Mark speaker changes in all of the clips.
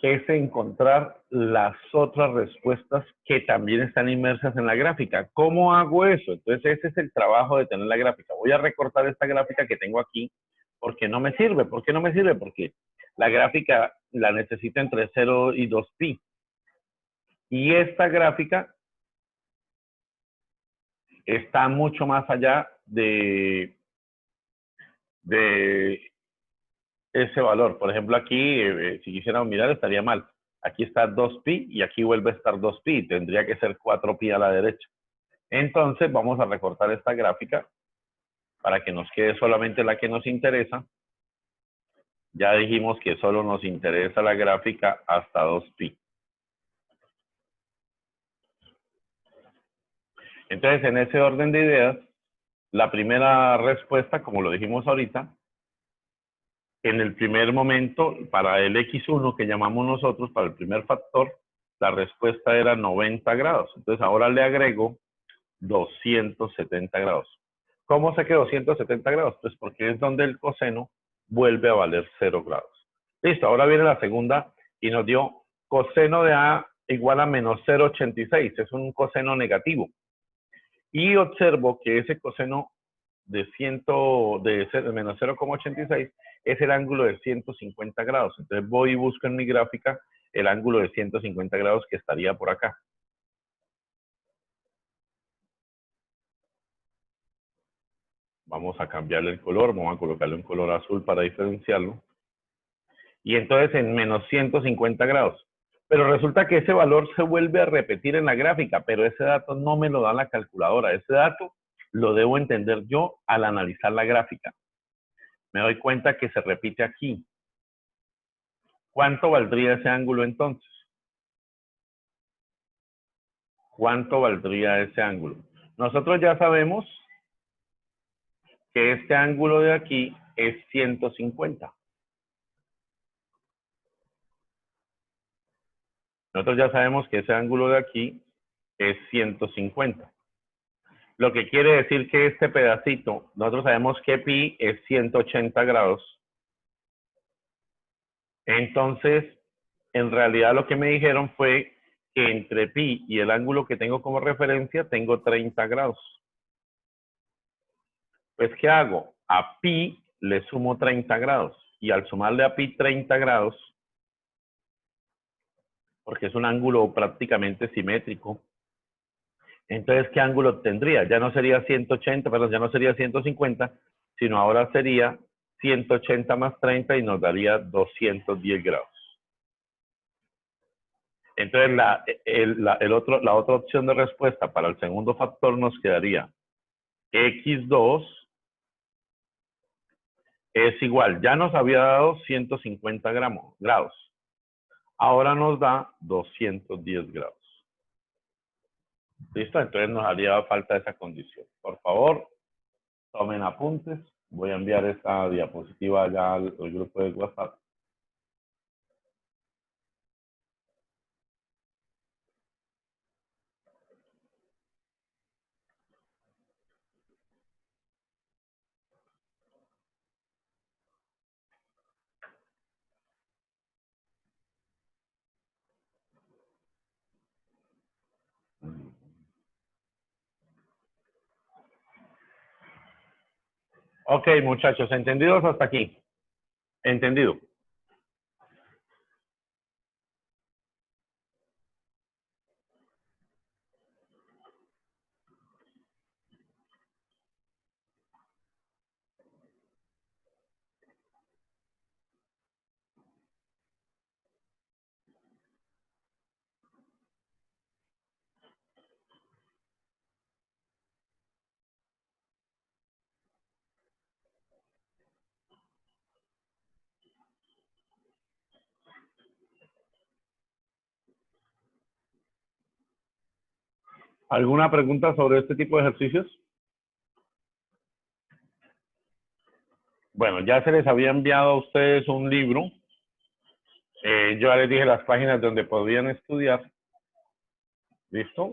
Speaker 1: es encontrar las otras respuestas que también están inmersas en la gráfica. ¿Cómo hago eso? Entonces ese es el trabajo de tener la gráfica. Voy a recortar esta gráfica que tengo aquí porque no me sirve. ¿Por qué no me sirve? Porque la gráfica la necesito entre 0 y 2pi. Y esta gráfica está mucho más allá de ese valor. Por ejemplo, aquí, si quisiéramos mirar, estaría mal. Aquí está 2pi y aquí vuelve a estar 2pi. Tendría que ser 4pi a la derecha. Entonces, vamos a recortar esta gráfica para que nos quede solamente la que nos interesa. Ya dijimos que solo nos interesa la gráfica hasta 2pi. Entonces, en ese orden de ideas, la primera respuesta, como lo dijimos ahorita, en el primer momento, para el x1 que llamamos nosotros, para el primer factor, la respuesta era 90 grados. Entonces, ahora le agrego 270 grados. ¿Cómo sé que 270 grados? Pues porque es donde el coseno vuelve a valer 0 grados. Listo, ahora viene la segunda y nos dio coseno de A igual a menos 0,86. Es un coseno negativo. Y observo que ese coseno de menos 0,86 es el ángulo de 150 grados. Entonces voy y busco en mi gráfica el ángulo de 150 grados que estaría por acá. Vamos a cambiarle el color, vamos a colocarle un color azul para diferenciarlo. Y entonces en menos 150 grados. Pero resulta que ese valor se vuelve a repetir en la gráfica, pero ese dato no me lo da la calculadora. Ese dato lo debo entender yo al analizar la gráfica. Me doy cuenta que se repite aquí. ¿Cuánto valdría ese ángulo entonces? ¿Cuánto valdría ese ángulo? Nosotros ya sabemos que este ángulo de aquí es 150. Nosotros ya sabemos que ese ángulo de aquí es 150. Lo que quiere decir que este pedacito, nosotros sabemos que pi es 180 grados. Entonces, en realidad lo que me dijeron fue que entre pi y el ángulo que tengo como referencia, tengo 30 grados. Pues, ¿qué hago? A pi le sumo 30 grados. Y al sumarle a pi 30 grados, porque es un ángulo prácticamente simétrico, entonces, ¿qué ángulo tendría? Ya no sería 180, perdón, ya no sería 150, sino ahora sería 180 más 30 y nos daría 210 grados. Entonces, la otra opción de respuesta para el segundo factor nos quedaría x2 es igual, ya nos había dado 150 grados, ahora nos da 210 grados. ¿Listo? Entonces nos haría falta esa condición. Por favor, tomen apuntes. Voy a enviar esta diapositiva ya al grupo de WhatsApp. Ok, muchachos, ¿entendidos hasta aquí? ¿Entendido? ¿Alguna pregunta sobre este tipo de ejercicios? Bueno, ya se les había enviado a ustedes un libro. Yo ya les dije las páginas donde podían estudiar. ¿Listo?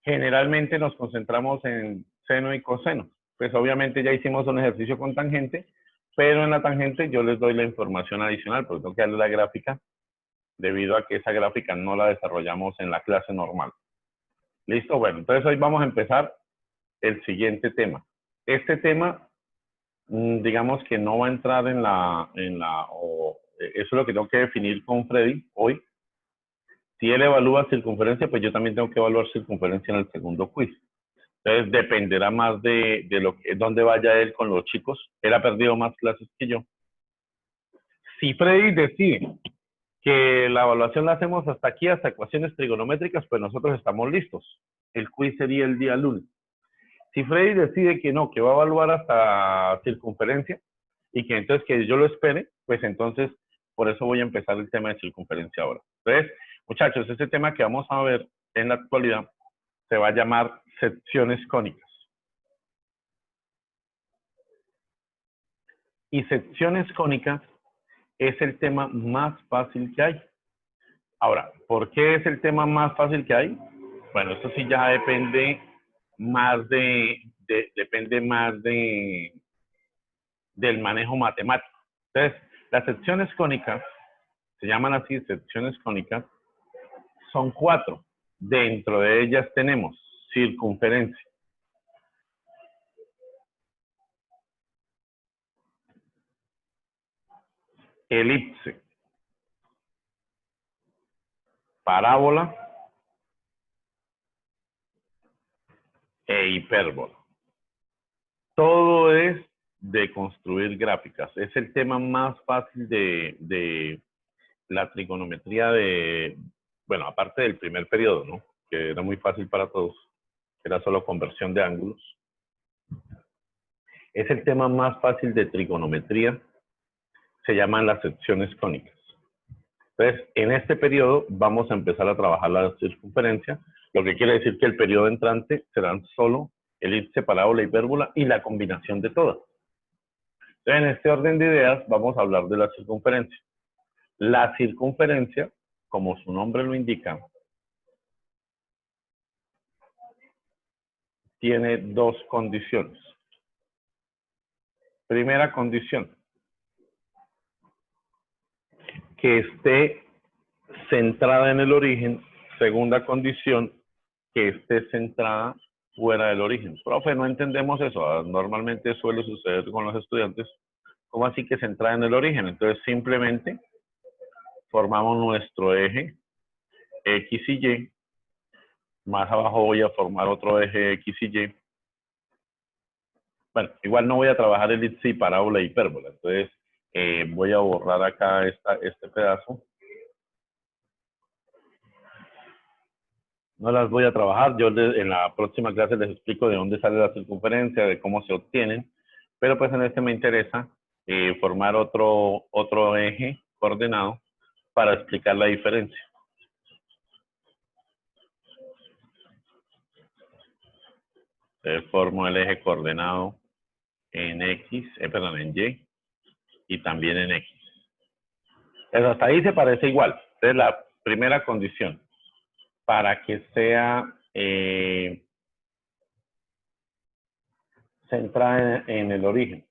Speaker 1: Generalmente nos concentramos en seno y coseno. Pues obviamente ya hicimos un ejercicio con tangente, pero en la tangente yo les doy la información adicional, porque tengo que darle la gráfica, debido a que esa gráfica no la desarrollamos en la clase normal. ¿Listo? Bueno, entonces hoy vamos a empezar el siguiente tema. Este tema, digamos que no va a entrar eso es lo que tengo que definir con Freddy hoy. Si él evalúa circunferencia, pues yo también tengo que evaluar circunferencia en el segundo quiz. Entonces dependerá más de dónde vaya él con los chicos. Él ha perdido más clases que yo. Si Freddy decide que la evaluación la hacemos hasta aquí, hasta ecuaciones trigonométricas, pues nosotros estamos listos. El quiz sería el día lunes. Si Freddy decide que no, que va a evaluar hasta circunferencia y que entonces que yo lo espere, pues entonces por eso voy a empezar el tema de circunferencia ahora. Entonces, muchachos, este tema que vamos a ver en la actualidad se va a llamar secciones cónicas. Y secciones cónicas es el tema más fácil que hay. Ahora, ¿por qué es el tema más fácil que hay? Bueno, esto sí ya depende más del manejo matemático. Entonces, las secciones cónicas, se llaman así secciones cónicas, son 4. Dentro de ellas tenemos circunferencia, elipse, parábola e hipérbola. Todo es de construir gráficas. Es el tema más fácil de la trigonometría bueno, aparte del primer periodo, ¿no? Que era muy fácil para todos, era solo conversión de ángulos. Es el tema más fácil de trigonometría, se llaman las secciones cónicas. Entonces, en este periodo vamos a empezar a trabajar la circunferencia, lo que quiere decir que el periodo entrante serán solo elipse, parábola, hipérbola y la combinación de todas. Entonces, en este orden de ideas vamos a hablar de la circunferencia. La circunferencia, como su nombre lo indica, tiene 2 condiciones. Primera condición, que esté centrada en el origen. Segunda condición, que esté centrada fuera del origen. Profe, no entendemos eso. Normalmente suele suceder con los estudiantes. ¿Cómo así que centrada en el origen? Entonces simplemente formamos nuestro eje X y Y. Más abajo voy a formar otro eje X y Y. Bueno, igual no voy a trabajar elipse y parábola e hipérbola. Entonces voy a borrar acá este pedazo. No las voy a trabajar. Yo en la próxima clase les explico de dónde sale la circunferencia, de cómo se obtienen. Pero pues en este me interesa formar otro eje coordenado para explicar la diferencia. Formo el eje coordenado en X, en Y y también en X. Pero hasta ahí se parece igual. Entonces la primera condición para que sea centrada en el origen.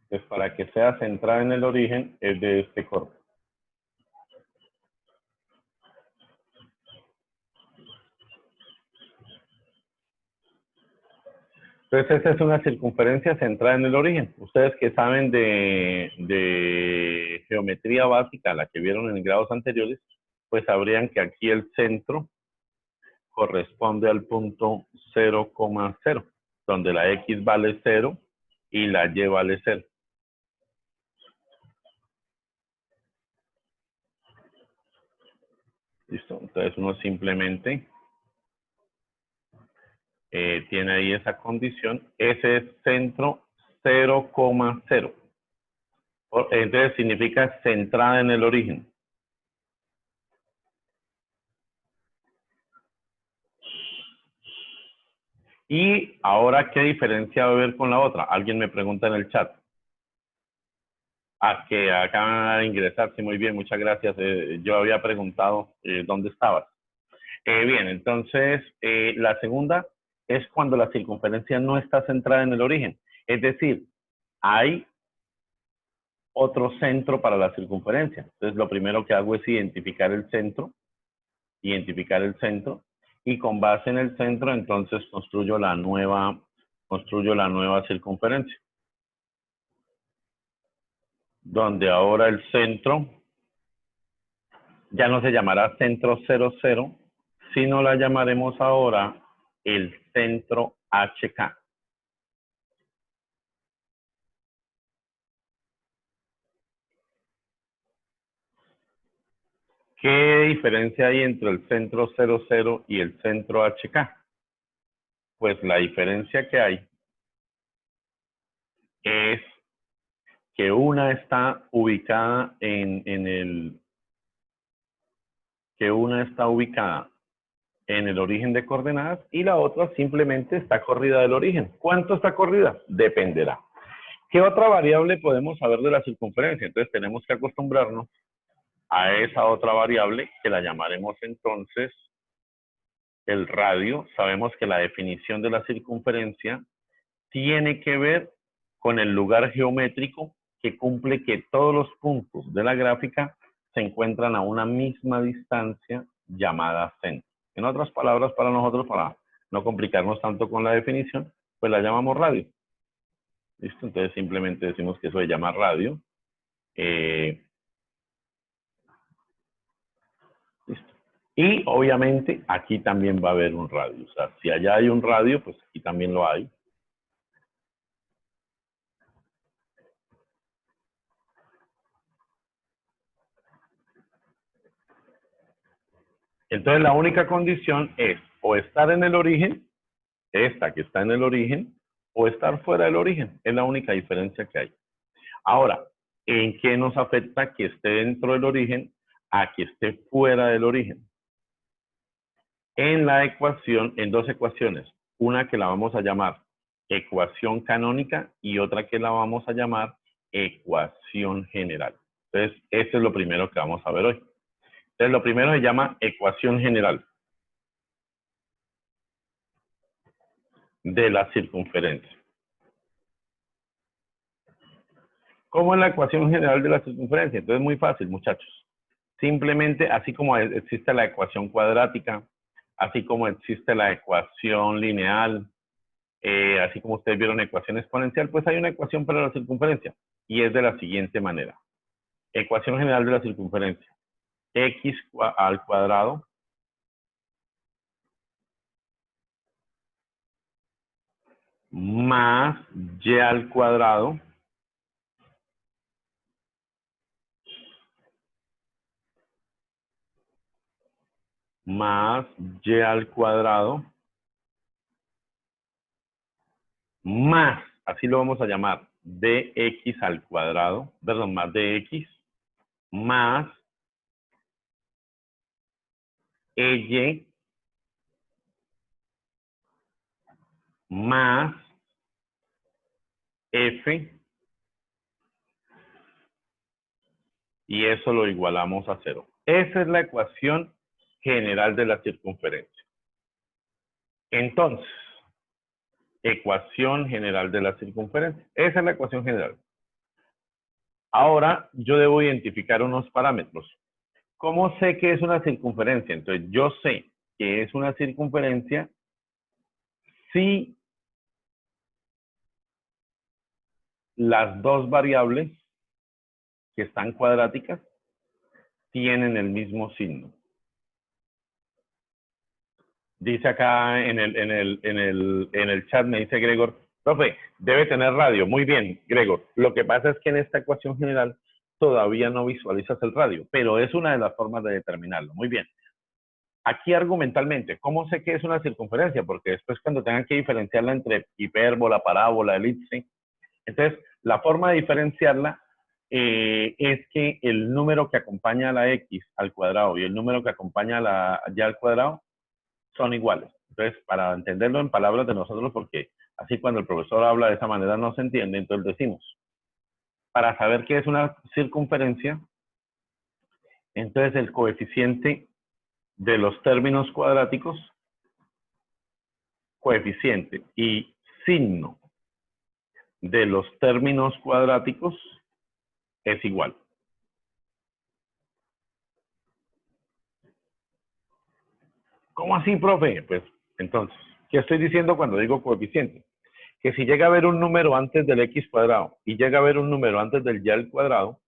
Speaker 1: Pues para que sea centrada en el origen es de este corte. Entonces esa es una circunferencia centrada en el origen. Ustedes que saben de geometría básica, la que vieron en grados anteriores, pues sabrían que aquí el centro corresponde al punto 0,0, donde la X vale 0 y la Y vale 0. Listo, entonces uno simplemente tiene ahí esa condición. Ese es centro 0,0. Entonces significa centrada en el origen. Y ahora, ¿qué diferencia va a haber con la otra? Alguien me pregunta en el chat. Que acaban de ingresar, sí, muy bien, muchas gracias. Yo había preguntado dónde estabas. Bien, entonces la segunda es cuando la circunferencia no está centrada en el origen. Es decir, hay otro centro para la circunferencia. Entonces, lo primero que hago es identificar el centro, y con base en el centro, entonces construyo la nueva circunferencia, donde ahora el centro ya no se llamará centro 00, sino la llamaremos ahora el centro HK. ¿Qué diferencia hay entre el centro 00 y el centro HK? Pues la diferencia que hay es que una está ubicada en el origen de coordenadas y la otra simplemente está corrida del origen. ¿Cuánto está corrida? Dependerá. ¿Qué otra variable podemos saber de la circunferencia? Entonces tenemos que acostumbrarnos a esa otra variable que la llamaremos entonces el radio. Sabemos que la definición de la circunferencia tiene que ver con el lugar geométrico que cumple que todos los puntos de la gráfica se encuentran a una misma distancia llamada centro. En otras palabras, para nosotros, para no complicarnos tanto con la definición, pues la llamamos radio. ¿Listo? Entonces simplemente decimos que eso se llama radio. ¿Listo? Y obviamente aquí también va a haber un radio. O sea, si allá hay un radio, pues aquí también lo hay. Entonces la única condición es o estar en el origen, esta que está en el origen, o estar fuera del origen. Es la única diferencia que hay. Ahora, ¿en qué nos afecta que esté dentro del origen a que esté fuera del origen? En la ecuación, en dos ecuaciones. Una que la vamos a llamar ecuación canónica y otra que la vamos a llamar ecuación general. Entonces, eso es lo primero que vamos a ver hoy. Entonces, lo primero se llama ecuación general de la circunferencia. ¿Cómo es la ecuación general de la circunferencia? Entonces, muy fácil, muchachos. Simplemente, así como existe la ecuación cuadrática, así como existe la ecuación lineal, así como ustedes vieron ecuación exponencial, pues hay una ecuación para la circunferencia y es de la siguiente manera. Ecuación general de la circunferencia. X al cuadrado más y al cuadrado más y al cuadrado más, así lo vamos a llamar, dx al cuadrado, perdón, más dx más ey más f, y eso lo igualamos a 0. Esa es la ecuación general de la circunferencia. Entonces, ecuación general de la circunferencia. Esa es la ecuación general. Ahora, yo debo identificar unos parámetros. ¿Cómo sé que es una circunferencia? Entonces, yo sé que es una circunferencia si las dos variables que están cuadráticas tienen el mismo signo. Dice acá en el chat, me dice Gregor, profe, debe tener radio. Muy bien, Gregor. Lo que pasa es que en esta ecuación general todavía no visualizas el radio, pero es una de las formas de determinarlo. Muy bien. Aquí argumentalmente, ¿cómo sé que es una circunferencia? Porque después cuando tengan que diferenciarla entre hipérbola, parábola, elipse, entonces la forma de diferenciarla es que el número que acompaña a la x al cuadrado y el número que acompaña a la y al cuadrado son iguales. Entonces, para entenderlo en palabras de nosotros, porque así cuando el profesor habla de esa manera no se entiende, entonces decimos, para saber qué es una circunferencia, entonces el coeficiente de los términos cuadráticos, coeficiente y signo de los términos cuadráticos es igual. ¿Cómo así, profe? Pues entonces, ¿qué estoy diciendo cuando digo coeficiente? Que si llega a haber un número antes del x cuadrado y llega a haber un número antes del y al cuadrado,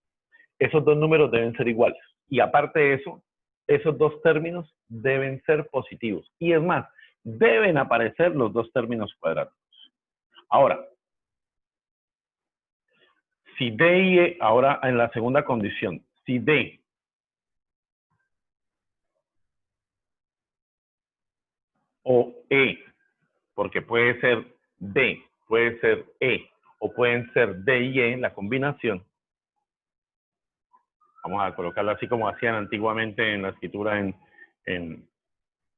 Speaker 1: esos dos números deben ser iguales. Y aparte de eso, esos dos términos deben ser positivos. Y es más, deben aparecer los dos términos cuadráticos. Ahora, si D y E, ahora en la segunda condición, si D o E, porque puede ser D, puede ser E, o pueden ser D y E, la combinación, vamos a colocarlo así como hacían antiguamente en la escritura en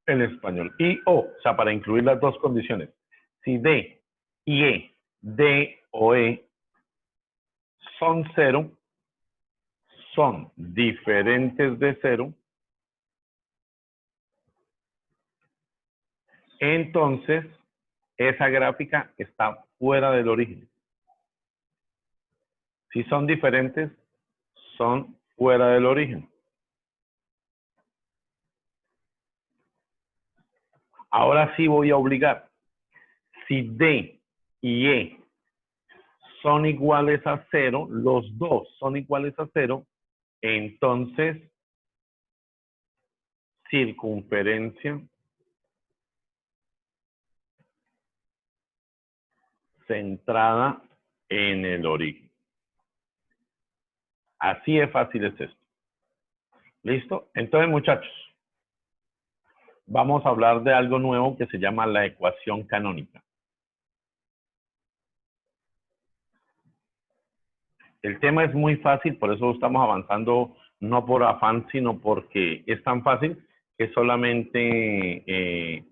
Speaker 1: español. Y o sea, para incluir las dos condiciones. Si D y E, D o E son cero, son diferentes de cero, entonces esa gráfica está fuera del origen. Si son diferentes, son fuera del origen. Ahora sí voy a obligar. Si D y E son iguales a cero, los dos son iguales a cero, entonces circunferencia centrada en el origen. Así de fácil es esto. ¿Listo? Entonces, muchachos, vamos a hablar de algo nuevo que se llama la ecuación canónica. El tema es muy fácil, por eso estamos avanzando no por afán, sino porque es tan fácil que solamente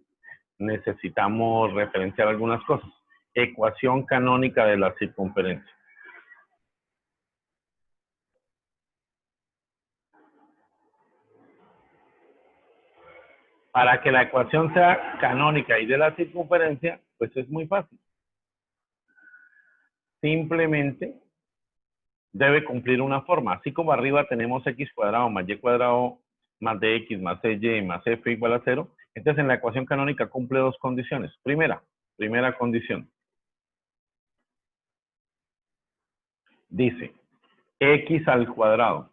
Speaker 1: necesitamos referenciar algunas cosas. Ecuación canónica de la circunferencia. Para que la ecuación sea canónica y de la circunferencia, pues es muy fácil. Simplemente debe cumplir una forma. Así como arriba tenemos x cuadrado más y cuadrado más dx más y más f igual a 0, entonces en la ecuación canónica cumple dos condiciones. Primera condición. Dice x al cuadrado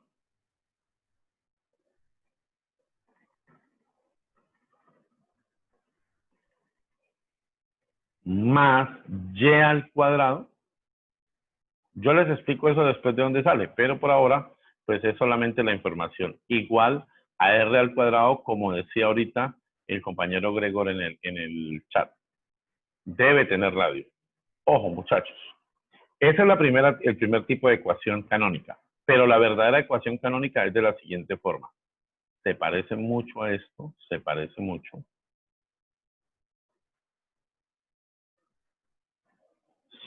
Speaker 1: más y al cuadrado. Yo les explico eso después de dónde sale, pero por ahora, pues es solamente la información. Igual a r al cuadrado, como decía ahorita el compañero Gregor en el chat. Debe tener radio. Ojo, muchachos. Esa es el primer tipo de ecuación canónica. Pero la verdadera ecuación canónica es de la siguiente forma. Se parece mucho a esto, se parece mucho.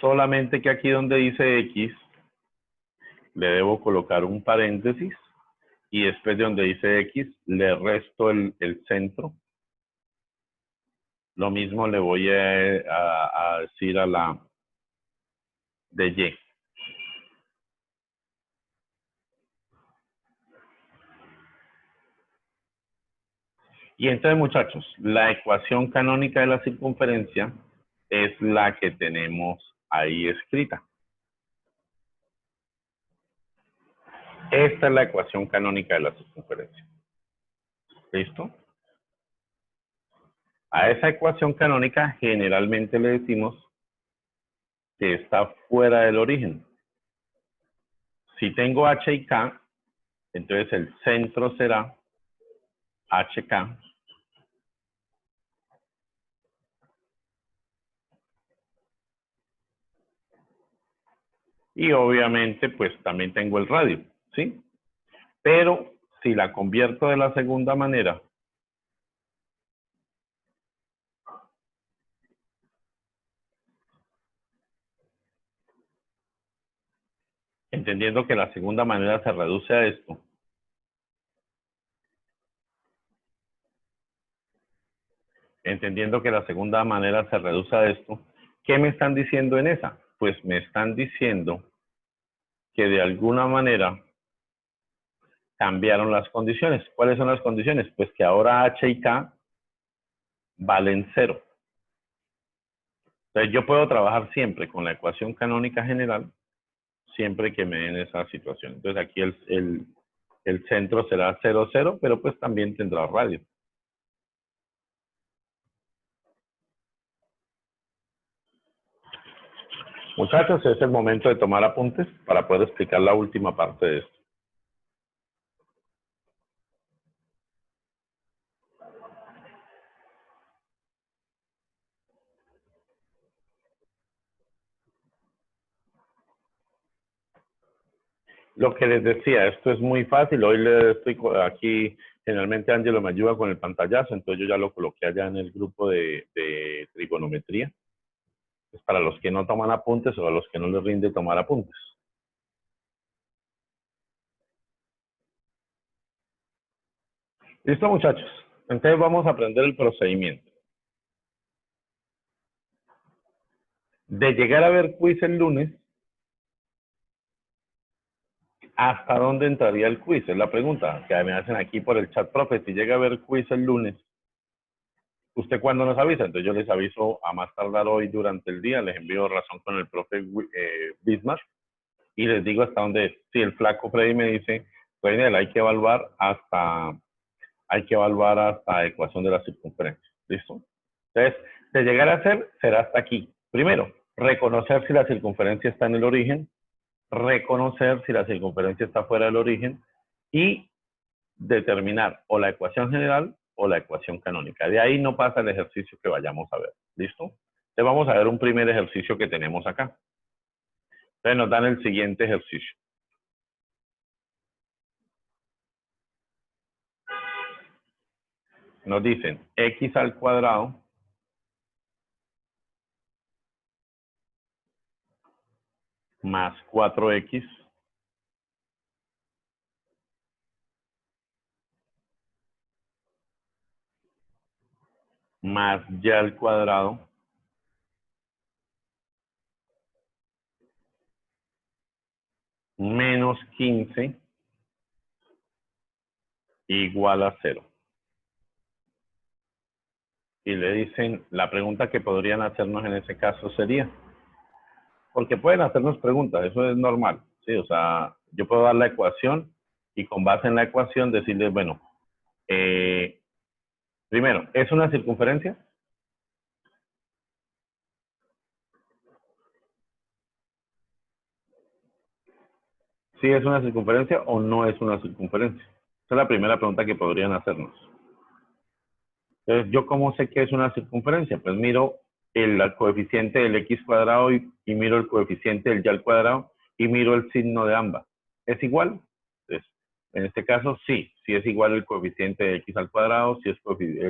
Speaker 1: Solamente que aquí donde dice X, le debo colocar un paréntesis y después de donde dice X, le resto el centro. Lo mismo le voy a decir a la de Y. Y entonces, muchachos, la ecuación canónica de la circunferencia es la que tenemos ahí escrita. Esta es la ecuación canónica de la circunferencia. ¿Listo? A esa ecuación canónica generalmente le decimos que está fuera del origen. Si tengo h y k, entonces el centro será hk. Y obviamente, pues también tengo el radio, ¿sí? Pero si la convierto de la segunda manera, entendiendo que la segunda manera se reduce a esto, entendiendo que la segunda manera se reduce a esto, ¿qué me están diciendo en esa? pues me están diciendo que de alguna manera cambiaron las condiciones. ¿Cuáles son las condiciones? Pues que ahora h y k valen 0. Entonces yo puedo trabajar siempre con la ecuación canónica general, siempre que me den esa situación. Entonces aquí el centro será 0, 0, pero pues también tendrá radio. Muchachos, es el momento de tomar apuntes para poder explicar la última parte de esto. Lo que les decía, esto es muy fácil. Hoy le estoy aquí, generalmente Ángelo me ayuda con el pantallazo, entonces yo ya lo coloqué allá en el grupo de trigonometría. Es para los que no toman apuntes o a los que no les rinde tomar apuntes. ¿Listo, muchachos? Entonces vamos a aprender el procedimiento. De llegar a ver quiz el lunes, ¿hasta dónde entraría el quiz? Es la pregunta que me hacen aquí por el chat, profe. Si llega a ver quiz el lunes, ¿usted cuándo nos avisa? Entonces yo les aviso a más tardar hoy durante el día, les envío razón con el profe Bismarck y les digo hasta dónde es. Si el flaco Freddy me dice, Reinel, hay que evaluar hasta ecuación de la circunferencia. ¿Listo? Entonces, de llegar a ser, será hasta aquí. Primero, reconocer si la circunferencia está en el origen, reconocer si la circunferencia está fuera del origen y determinar o la ecuación general o la ecuación canónica. De ahí no pasa el ejercicio que vayamos a ver. ¿Listo? Entonces vamos a ver un primer ejercicio que tenemos acá. Entonces nos dan el siguiente ejercicio. Nos dicen x al cuadrado más 4x más y al cuadrado menos 15 igual a 0. Y le dicen, la pregunta que podrían hacernos en ese caso sería, porque pueden hacernos preguntas, eso es normal, ¿sí? O sea, yo puedo dar la ecuación y con base en la ecuación decirles, bueno, primero, ¿es una circunferencia? ¿Sí es una circunferencia o no es una circunferencia? Esa es la primera pregunta que podrían hacernos. Entonces, ¿yo cómo sé que es una circunferencia? Pues miro el coeficiente del x cuadrado y miro el coeficiente del y al cuadrado y miro el signo de ambas. ¿Es igual? Entonces, en este caso, sí es igual el coeficiente de x al cuadrado, sí es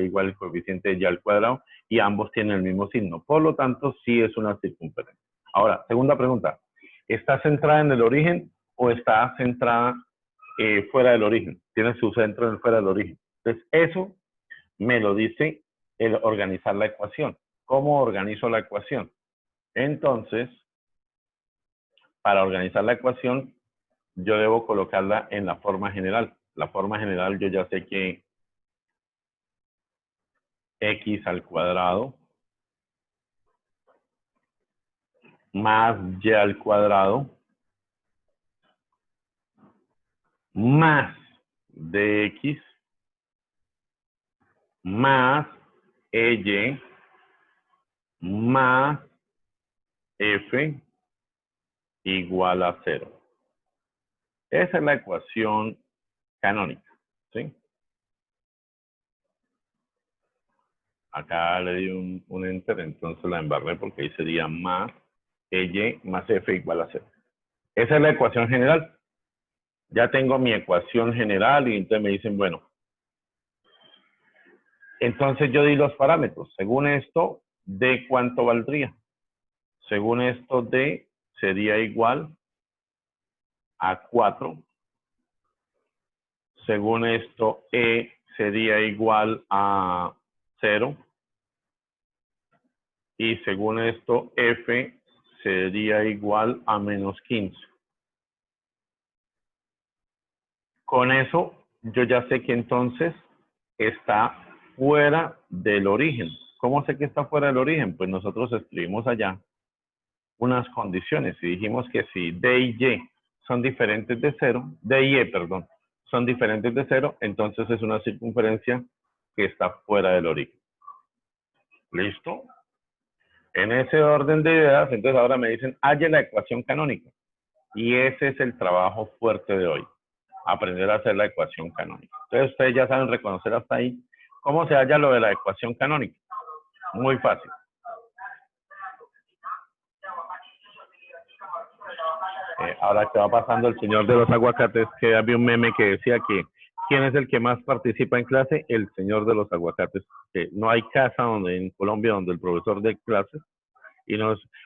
Speaker 1: igual el coeficiente de y al cuadrado y ambos tienen el mismo signo. Por lo tanto, sí es una circunferencia. Ahora, segunda pregunta. ¿Está centrada en el origen o está centrada fuera del origen? Tiene su centro en fuera del origen. Entonces, eso me lo dice el organizar la ecuación. ¿Cómo organizo la ecuación? Entonces, para organizar la ecuación, yo debo colocarla en la forma general. La forma general yo ya sé que x al cuadrado más y al cuadrado más dx más ey más f igual a 0. Esa es la ecuación canónica, ¿sí? Acá le di un enter, entonces la embarré porque ahí sería más y más f igual a 0. Esa es la ecuación general. Ya tengo mi ecuación general y entonces me dicen, bueno, entonces yo di los parámetros. Según esto, D cuánto valdría. Según esto, D sería igual a 4. Según esto, E sería igual a 0. Y según esto, F sería igual a menos 15. Con eso, yo ya sé que entonces está fuera del origen. ¿Cómo sé que está fuera del origen? Pues nosotros escribimos allá unas condiciones y dijimos que si D y Y son diferentes de 0, D y E, perdón, son diferentes de 0, entonces es una circunferencia que está fuera del origen. ¿Listo? En ese orden de ideas, entonces ahora me dicen, halle la ecuación canónica. Y ese es el trabajo fuerte de hoy, aprender a hacer la ecuación canónica. Entonces ustedes ya saben reconocer hasta ahí cómo se halla lo de la ecuación canónica. Muy fácil. Ahora que va pasando el señor de los aguacates, que había un meme que decía que ¿quién es el que más participa en clase? El señor de los aguacates. Que no hay casa donde en Colombia donde el profesor dé clases y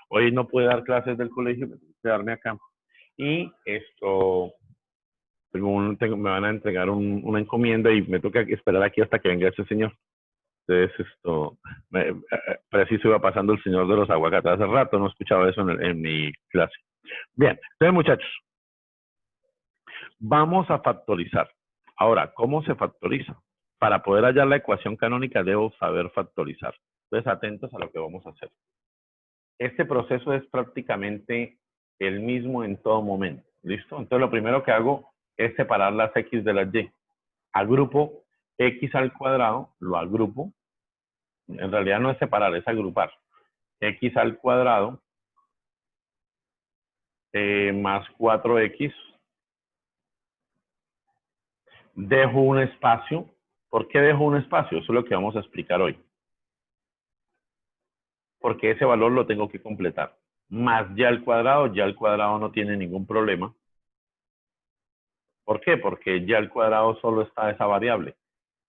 Speaker 1: hoy no puede dar clases del colegio, quedarme acá. Y esto, me van a entregar una encomienda y me toca esperar aquí hasta que venga ese señor. Entonces, preciso iba pasando el señor de los aguacates. Hace rato no escuchaba eso en mi clase. Bien, entonces muchachos, vamos a factorizar. Ahora, ¿cómo se factoriza? Para poder hallar la ecuación canónica debo saber factorizar. Entonces, atentos a lo que vamos a hacer. Este proceso es prácticamente el mismo en todo momento. ¿Listo? Entonces, lo primero que hago es separar las X de las Y. Agrupo X al cuadrado, lo agrupo. En realidad no es separar, es agrupar. X al cuadrado más 4X. Dejo un espacio. ¿Por qué dejo un espacio? Eso es lo que vamos a explicar hoy. Porque ese valor lo tengo que completar. Más ya el cuadrado no tiene ningún problema. ¿Por qué? Porque ya el cuadrado solo está esa variable.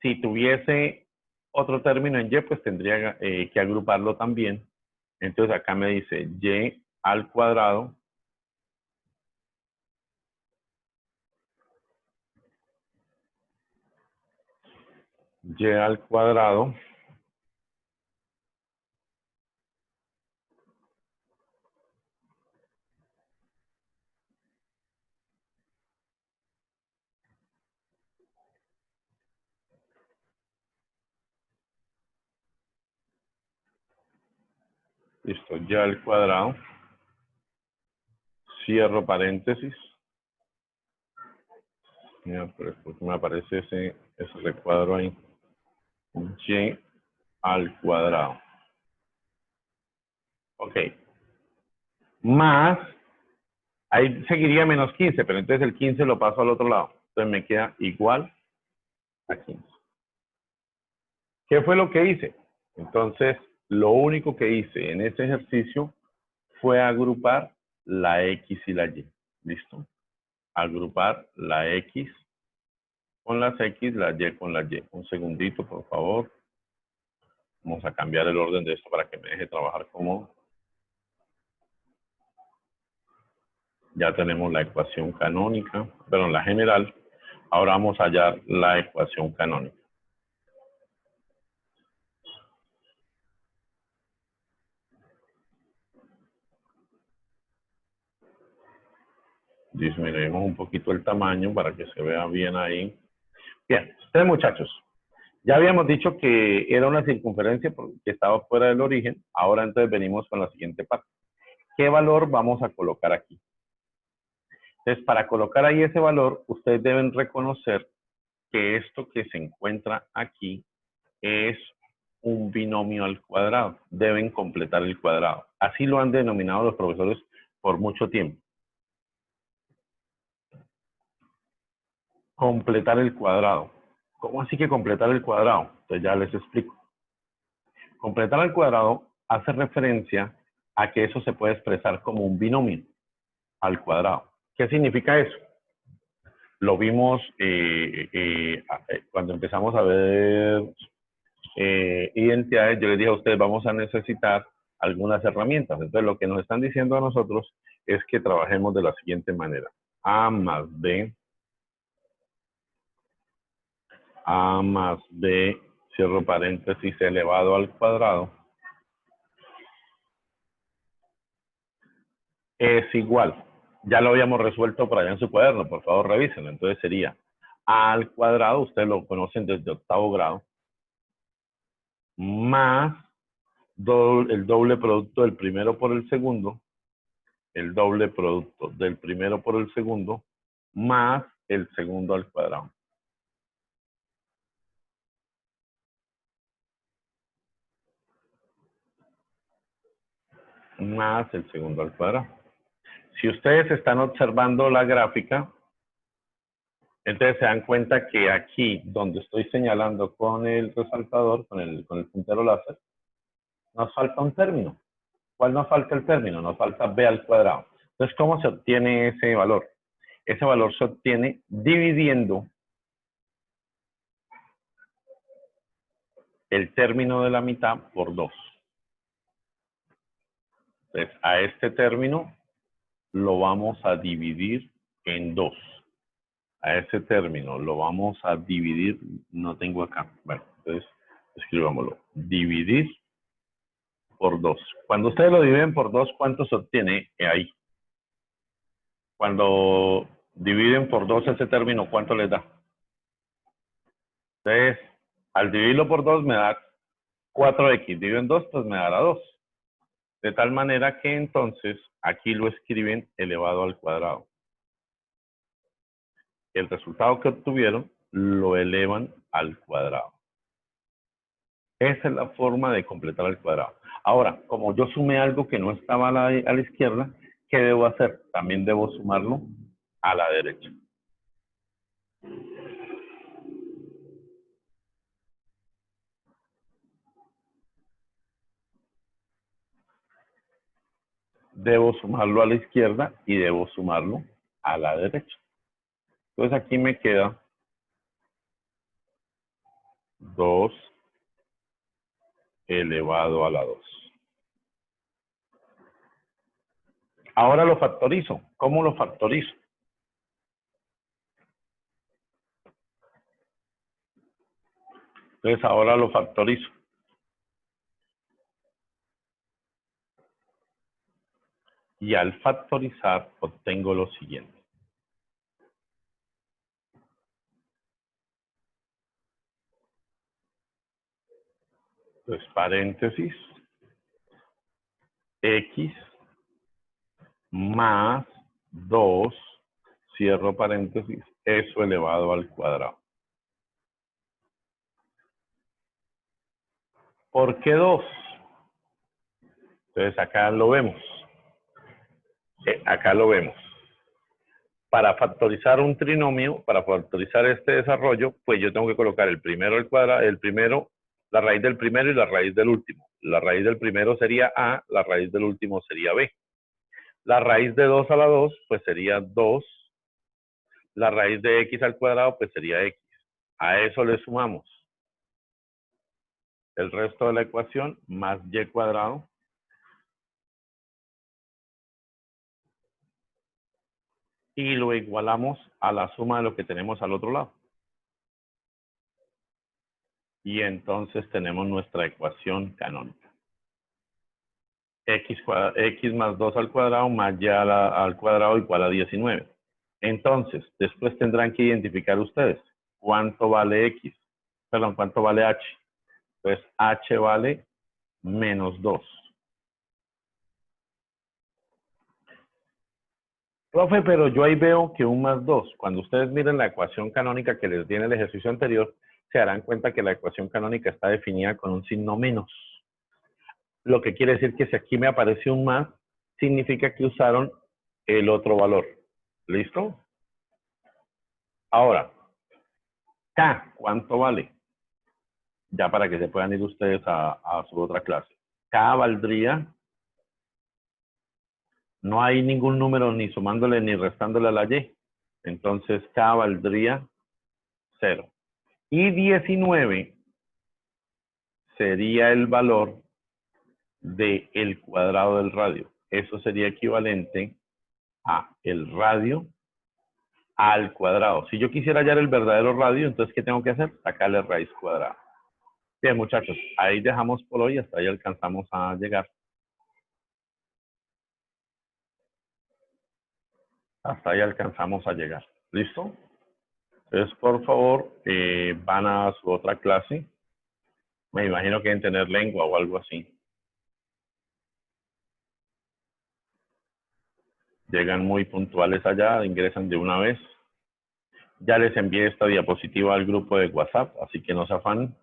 Speaker 1: Si tuviese otro término en y, pues tendría que agruparlo también. Entonces acá me dice y al cuadrado listo, y al cuadrado, cierro paréntesis. Mira, pero ¿por me aparece ese recuadro ahí? Y al cuadrado. Ok. Más, ahí seguiría menos 15, pero entonces el 15 lo paso al otro lado. Entonces me queda igual a 15. ¿Qué fue lo que hice? Entonces, lo único que hice en este ejercicio fue agrupar la X y la Y. ¿Listo? Agrupar la X con las X, la Y con la Y. Un segundito, por favor. Vamos a cambiar el orden de esto para que me deje trabajar cómodo. Ya tenemos la ecuación canónica, perdón, la general. Ahora vamos a hallar la ecuación canónica. Disminuimos un poquito el tamaño para que se vea bien ahí. Bien, entonces muchachos, ya habíamos dicho que era una circunferencia que estaba fuera del origen. Ahora entonces venimos con la siguiente parte. ¿Qué valor vamos a colocar aquí? Entonces, para colocar ahí ese valor, ustedes deben reconocer que esto que se encuentra aquí es un binomio al cuadrado. Deben completar el cuadrado. Así lo han denominado los profesores por mucho tiempo. Completar el cuadrado. ¿Cómo así que completar el cuadrado? Entonces ya les explico. Completar el cuadrado hace referencia a que eso se puede expresar como un binomio al cuadrado. ¿Qué significa eso? Lo vimos cuando empezamos a ver identidades. Yo les dije a ustedes, vamos a necesitar algunas herramientas. Entonces, lo que nos están diciendo a nosotros es que trabajemos de la siguiente manera. A más B, cierro paréntesis, elevado al cuadrado, es igual. Ya lo habíamos resuelto por allá en su cuaderno, por favor revisen. Entonces sería a al cuadrado, ustedes lo conocen desde octavo grado, más el doble producto del primero por el segundo, el doble producto del primero por el segundo, más el segundo al cuadrado. Más el segundo al cuadrado. Si ustedes están observando la gráfica, entonces se dan cuenta que aquí, donde estoy señalando con el resaltador, con el puntero láser, nos falta un término. ¿Cuál nos falta el término? Nos falta b al cuadrado. Entonces, ¿cómo se obtiene ese valor? Ese valor se obtiene dividiendo el término de la mitad por 2. Entonces, a este término lo vamos a dividir en 2. A ese término lo vamos a dividir, no tengo acá. Bueno, entonces escribámoslo. Dividir por 2. Cuando ustedes lo dividen por 2, ¿cuánto se obtiene ahí? Cuando dividen por 2 ese término, ¿cuánto les da? Entonces, al dividirlo por 2 me da 4x. Divido en 2, pues me dará 2. De tal manera que entonces aquí lo escriben elevado al cuadrado. El resultado que obtuvieron lo elevan al cuadrado. Esa es la forma de completar el cuadrado. Ahora, como yo sumé algo que no estaba a la izquierda, ¿qué debo hacer? También debo sumarlo a la derecha. Debo sumarlo a la izquierda y debo sumarlo a la derecha. Entonces aquí me queda 2 elevado a la 2. Ahora lo factorizo. ¿Cómo lo factorizo? Entonces ahora lo factorizo. Y al factorizar obtengo lo siguiente. Entonces paréntesis, x más 2, cierro paréntesis, eso elevado al cuadrado. ¿Por qué 2? Entonces acá lo vemos. Acá lo vemos. Para factorizar un trinomio, para factorizar este desarrollo, pues yo tengo que colocar el primero al cuadrado, la raíz del primero y la raíz del último. La raíz del primero sería a, la raíz del último sería b. La raíz de 2 a la 2, pues sería 2. La raíz de x al cuadrado, pues sería x. A eso le sumamos el resto de la ecuación más y cuadrado y lo igualamos a la suma de lo que tenemos al otro lado. Y entonces tenemos nuestra ecuación canónica. X más 2 al cuadrado más y al cuadrado igual a 19. Entonces, después tendrán que identificar ustedes cuánto vale X. Perdón, cuánto vale H. Entonces, H vale menos 2. Profe, pero yo ahí veo que un más 2. Cuando ustedes miren la ecuación canónica que les di en el ejercicio anterior, se darán cuenta que la ecuación canónica está definida con un signo menos. Lo que quiere decir que si aquí me aparece un más, significa que usaron el otro valor. ¿Listo? Ahora, K, ¿cuánto vale? Ya para que se puedan ir ustedes a su otra clase. K valdría, no hay ningún número ni sumándole ni restándole a la Y. Entonces K valdría 0. Y 19 sería el valor del cuadrado del radio. Eso sería equivalente a el radio al cuadrado. Si yo quisiera hallar el verdadero radio, entonces ¿qué tengo que hacer? Sacarle raíz cuadrada. Bien, muchachos, ahí dejamos por hoy, hasta ahí alcanzamos a llegar. Hasta ahí alcanzamos a llegar. ¿Listo? Entonces, por favor, van a su otra clase. Me imagino que deben tener lengua o algo así. Llegan muy puntuales allá, ingresan de una vez. Ya les envié esta diapositiva al grupo de WhatsApp, así que no se afanen.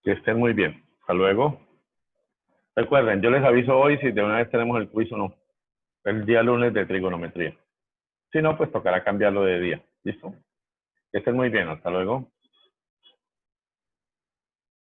Speaker 1: Que estén muy bien. Hasta luego. Recuerden, yo les aviso hoy si de una vez tenemos el quiz o no. El día lunes de trigonometría. Si no, pues tocará cambiarlo de día. ¿Listo? Que estén muy bien. Hasta luego.